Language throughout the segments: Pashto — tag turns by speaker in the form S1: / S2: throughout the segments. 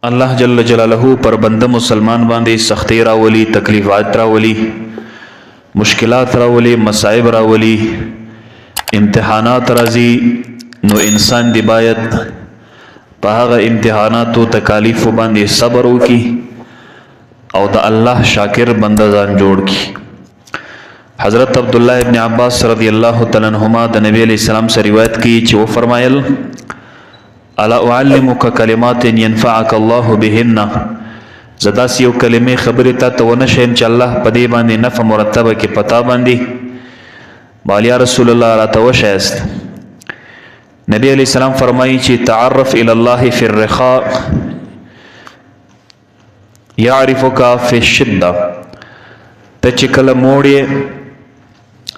S1: الله جل جلاله پر بنده مسلمان باندې سختی راولي، تکلیفات راولي، مشکلات راولي، مصائب راولي، امتحانات راځي، نو انسان دی باید په هغه امتحاناتو تکالیف باندې صبر وکي او د الله شاکر بنده ځان جوړ کی. حضرت عبداللہ ابن عباس رضی اللہ تعالی عنہما د نبی علیہ السلام سے روایت کی چې و فرمایل الا اعلمک کلمات ينفعك الله بهن، زدا سیو کلمه خبره ته ونشم چې الله په دې باندې نفع مرتبه کې پتا باندې بالیا رسول الله را توشست. نبی علیہ السلام فرمایي چې تعرف الى الله في الرخاء يعرفك في الشده، ته چې کله موړې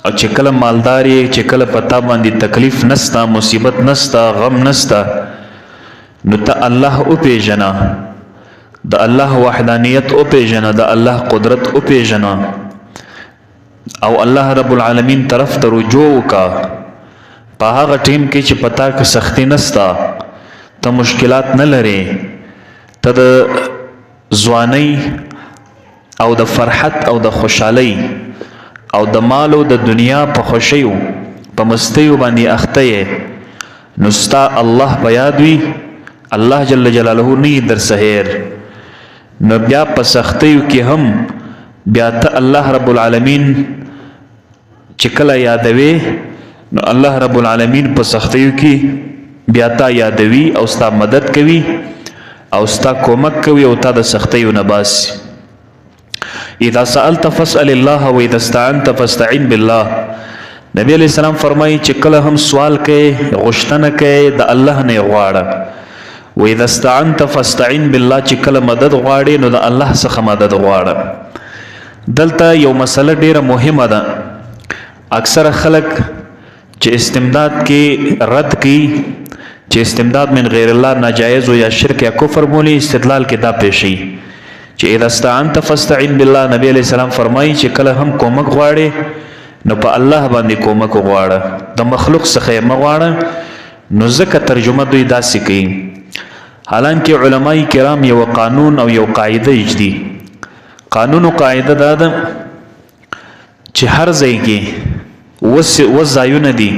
S1: او چې کله مالداري، چې کله پتا باندې تکلیف نستا، مصیبت نستا، غم نستا، نو ته الله او پیژنا، د الله وحدانیت او پیژنا، د الله قدرت او پیژنا او الله رب العالمین طرف ته رجوع وکا. په هغه ټیم کې چې پتا که سختی نستا، ته مشکلات نه لري، ته د ځوانۍ او د فرحت او د خوشحالۍ او د مال او د دنیا په خوشیو په مستیو باندې اخته یې، نو ستا الله په یاد وي، الله جل جلاله نه در سهیر، نو بیا په سختیو کې هم بیا ته الله رب العالمین چې کله یادوي، نو الله رب العالمین په سختیو کې بیا تا یادوي او ستا مدد کوي او ستا کومک کوي او تا د سختیو نه باسي. اذا سألت فاسأل الله واذا استعنت فاستعن بالله. نبی علیہ السلام فرمایي چې کله هم سوال کوي، غوښتنه کوي، د الله نه غواړه. واذا استعنت فاستعن بالله، چې کله مدد غواړي نو د الله څخه مدد غواړه. دلته یو مسله ډیره مهمه ده، اکثر خلک چې استمداد کې رد کوي چې استمداد من غیر الله ناجایز او یا شرک یا کفر بولی، استدلال کې دا پیشي چې اذا استعنت فاستعن بالله. نبی علیہ السلام فرمایي چې کله هم کومک غواړي نو په الله باندې کومک غواړه، د مخلوق څخه یې مه غواړه. نو ځکه ترجمه دوی داسې کوي، حالانکه علماء کرام یو قانون او یو قاعده اجدي. قانون او قاعده دا ده چې هر ځای کې وځایونه دي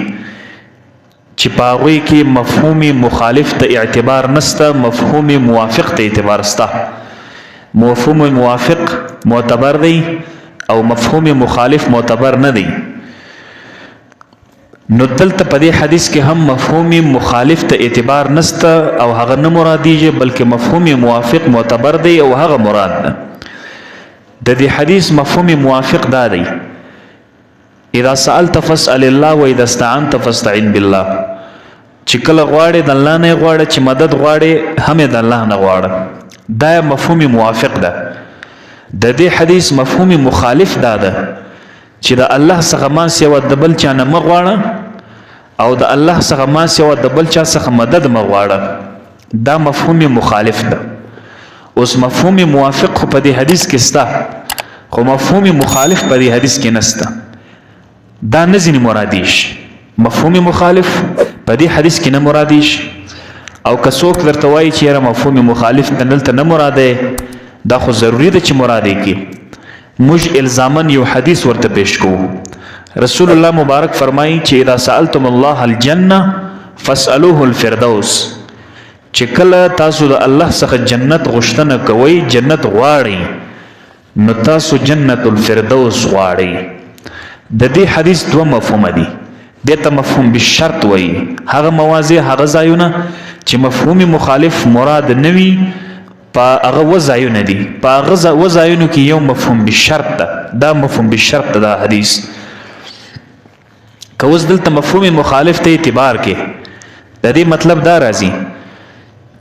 S1: چې په هغوی کې مفهوم مخالف ته اعتبار نسته، مفهوم موافق ته اعتبار سته. مفهوم موافق معتبر دی او مفهوم مخالف معتبر نه دی. نو دلته په دې حدیث کې هم مفهوم مخالف ته اعتبار نسته او هغه نه مرادیږي، بلکې مفهوم موافق معتبر دی او هغه مراد ده. د دې حدیث مفهوم موافق دا دی، اذا سألت فاسأل الله واذا استعنت فاستعن بالله. چې کله غواړې د الله نه غواړه، چې مدد غواړې هم د الله نه غواړه. دا مفهوم موافق ده. د دې حدیث مفهوم مخالف دا ده چې د الله څخه ما سوا د بل چا نه مه غواړه او د الله څخه ما سوا د بل چا څخه مدد مه غواړه. دا مفهوم مخالف ده. اوس مفهوم موافق خو په دې حدیث کې سته، خو مفهوم مخالف په دې حدیث کې نسته. دا نه ځینې مرادیش، مفهوم مخالف په دې حدیث کې نه مرادیش. او که څوک درته وایي چې یاره مفهوم مخالف دلته نه مراده، دا خو ضروري ده چې مراده کې. موږ الزامن یو حدیث ورته پیش کوو. رسول الله مبارک فرمایي چې اذا سألتم الله الجنه فاسألوه الفردوس، چې کله تاسو د الله څخه جنت غوښتنه کوئ، جنت غواړئ، نو تاسو جنت الفردوس غواړئ. د دې حدیث دوه مفهوم دي. دته مفهوم بالشرط وایي، هغه مواضع هغه ځایونه چې مفهوم مخالف مراد نه وي، په هغه وځایونه دي. په هغه وځایونو کې یو مفهوم بالشرط ده. دا مفهوم بالشرط ده حدیث. که اوس دلته مفهوم مخالف ته اعتبار کې، د دې مطلب دا راځي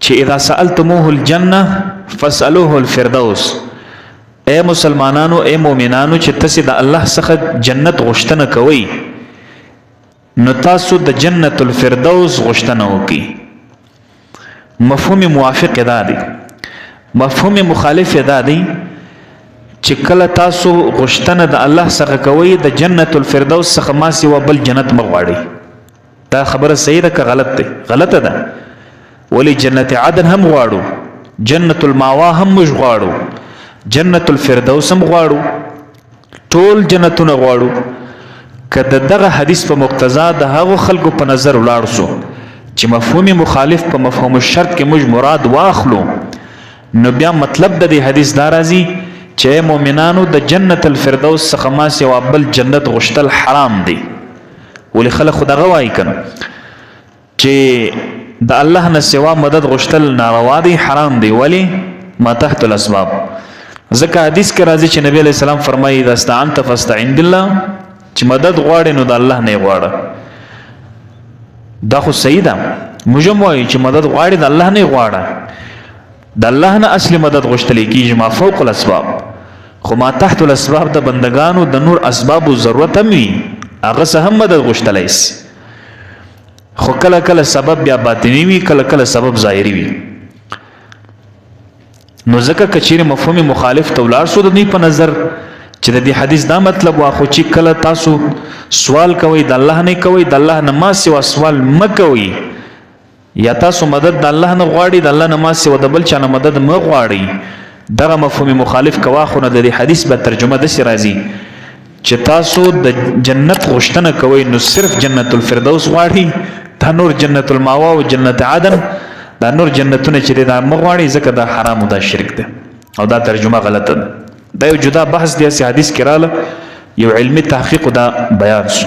S1: چې اذا سألتموه الجنه فاسألوه الفردوس. اے مسلمانانو، اے مومنانو، چې تاسو د الله څخه جنت غوښتنه کوئ، نو تاسو د جنت الفردوس غوښتنه وکړئ. مفهوم موافق دا دی. مفهوم مخالف دا دی چې کله تاسو غوښتنه د الله څخه کوئ، د جنت الفردوس څخه ما سوا بل جنت مه غواړئ. دا خبره صحیح ده که غلط ده؟ غلطه ده. ولی جنت عدن هم غواړو، جنت الماوا هم موږ غواړو، جنت الفردوس هم غواړو، ټول جنتونه غواړو. که د دغه حدیث په مقتضا د هغو خلکو په نظر ولاړ سو چې مفهوم مخالف په مفهوم الشرط کې موږ مراد واخلو، نو بیا مطلب د دې حدیث دا راځي چې مؤمنانو د جنت الفردوس څخه ما سوا بل جنت غشتل حرام دی. ولې خلک خو دغه وایي کنه چې د الله نه سوا مدد غشتل ناروا دی، حرام دی. ولی ما تحت الاسباب. ځکه حدیث کې راځي چې نبی علیہ السلام فرمایي اذا استعنت فاستعن بالله، چې مدد غواړي نو د الله نه غواړه. دا خو صحیح ده، موږ هم وایو چې مدد غواړي د الله نه غواړه، د الله نه اصلي مدد غوښتل کېږي ما فوق الاسباب. خو ما تحت الاسباب د بندگانو د نور اسبابو ضرورت هم وي، هغه څه هم مدد غوښتلی سي. خو کله کله سبب بیا باطنی وي، کله کله سبب ظاهري وي. نو ځکه که چیرې مفهوم مخالف ته ولاړ سو د دوی په نظر چې د دې حدیث دا مطلب واخو چې کله تاسو سوال کوئ د الله نه کوئ، د الله نه ما سوا سوال مه کوئ، یا تاسو مدد د الله نه غواړئ، د الله نه ما سوا د بل چا نه مدد مه غواړئ. دغه مفهوم مخالف که واخو نه د دې حدیث به ترجمه داسې راځي چې تاسو د جنت غوښتنه کوئ نو صرف جنت الفردوس غواړئ، دا نور جنت الماوا او جنت عدن دا نور جنتونه چې دا مه غواړئ، ځکه دا حرام او دا شرک ده او دا ترجمه غلطه ده. دا یو جدا بحث دی، حدیث کې رااله یو علمي تحقیق دا بیان شو.